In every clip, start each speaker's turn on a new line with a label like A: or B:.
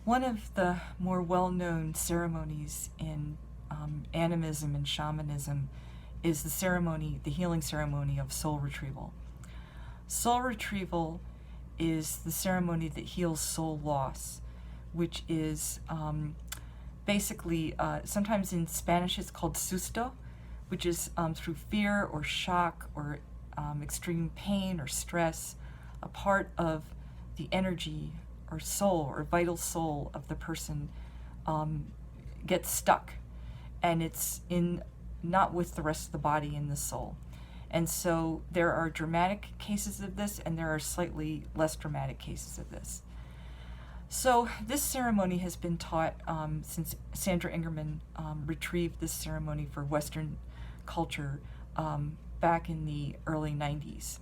A: One of the more well-known ceremonies in animism and shamanism is the healing ceremony of soul retrieval. Soul retrieval is the ceremony that heals soul loss, which is basically, sometimes in Spanish it's called susto, which is through fear or shock or extreme pain or stress, a part of the energy or soul or vital soul of the person gets stuck, and it's in not with the rest of the body in the soul. And so there are dramatic cases of this, and there are slightly less dramatic cases of this. So this ceremony has been taught since Sandra Ingerman retrieved this ceremony for Western culture back in the early 90s.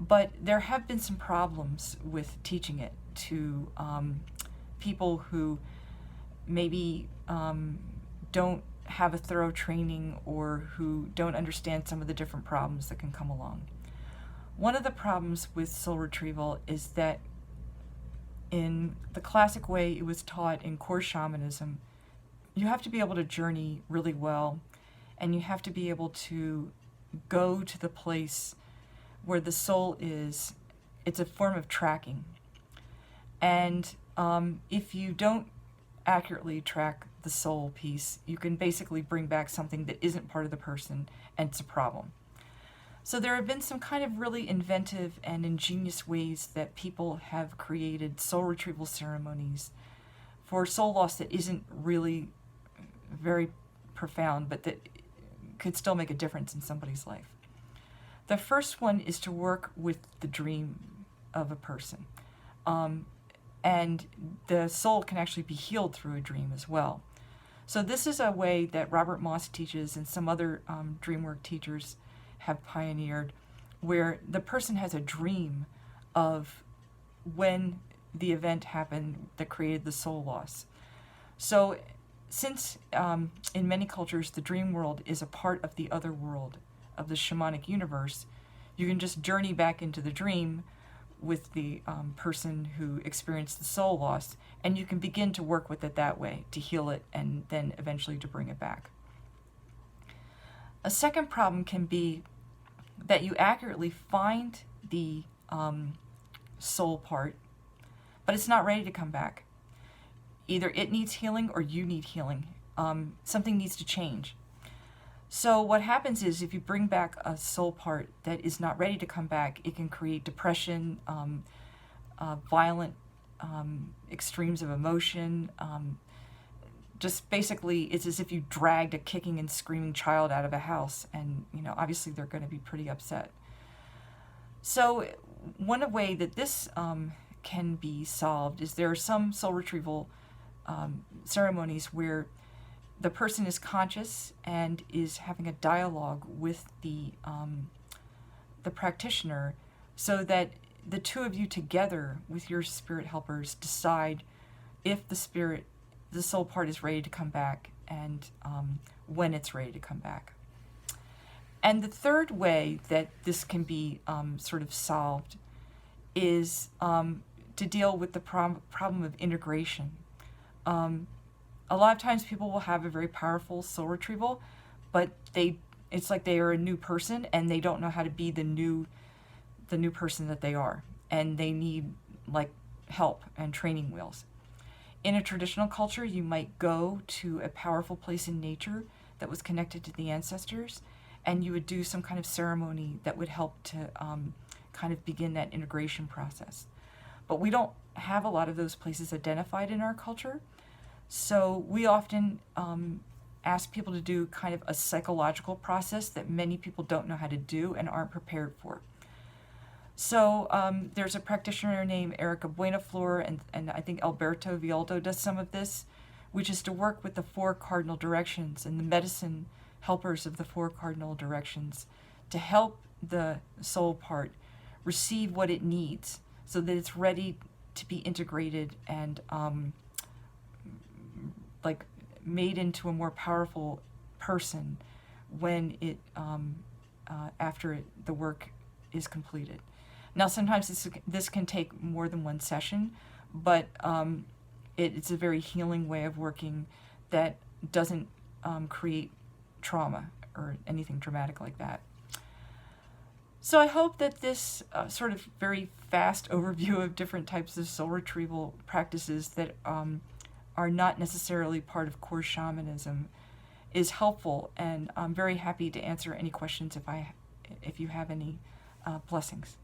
A: But there have been some problems with teaching it to people who maybe don't have a thorough training or who don't understand some of the different problems that can come along. One of the problems with soul retrieval is that in the classic way it was taught in core shamanism, you have to be able to journey really well, and you have to be able to go to the place where the soul is. It's a form of tracking. And if you don't accurately track the soul piece, you can basically bring back something that isn't part of the person, and it's a problem. So there have been some kind of really inventive and ingenious ways that people have created soul retrieval ceremonies for soul loss that isn't really very profound, but that could still make a difference in somebody's life. The first one is to work with the dream of a person. And the soul can actually be healed through a dream as well. So this is a way that Robert Moss teaches and some other Dreamwork teachers have pioneered, where the person has a dream of when the event happened that created the soul loss. So since in many cultures the dream world is a part of the other world, of the shamanic universe, you can just journey back into the dream with the person who experienced the soul loss, and you can begin to work with it that way, to heal it and then eventually to bring it back. A second problem can be that you accurately find the soul part, but it's not ready to come back. Either it needs healing or you need healing. Something needs to change. So what happens is, if you bring back a soul part that is not ready to come back, it can create depression, violent extremes of emotion. Just basically, it's as if you dragged a kicking and screaming child out of a house, and obviously they're going to be pretty upset. So one way that this can be solved is there are some soul retrieval ceremonies where the person is conscious and is having a dialogue with the practitioner, so that the two of you together with your spirit helpers decide if the soul part is ready to come back, and when it's ready to come back. And the third way that this can be sort of solved is to deal with the problem of integration. A lot of times people will have a very powerful soul retrieval, but it's like they are a new person and they don't know how to be the new person that they are, and they need like help and training wheels. In a traditional culture, you might go to a powerful place in nature that was connected to the ancestors, and you would do some kind of ceremony that would help to kind of begin that integration process. But we don't have a lot of those places identified in our culture. So we often ask people to do kind of a psychological process that many people don't know how to do and aren't prepared for. So there's a practitioner named Erica Buenaflor, and I think Alberto Vialdo does some of this, which is to work with the 4 cardinal directions and the medicine helpers of the 4 cardinal directions to help the soul part receive what it needs so that it's ready to be integrated and like made into a more powerful person when it after the work is completed. Now sometimes this can take more than one session, but It's a very healing way of working that doesn't create trauma or anything dramatic like that. So I hope that this sort of very fast overview of different types of soul retrieval practices that are not necessarily part of core shamanism is helpful, and I'm very happy to answer any questions if you have any. Blessings.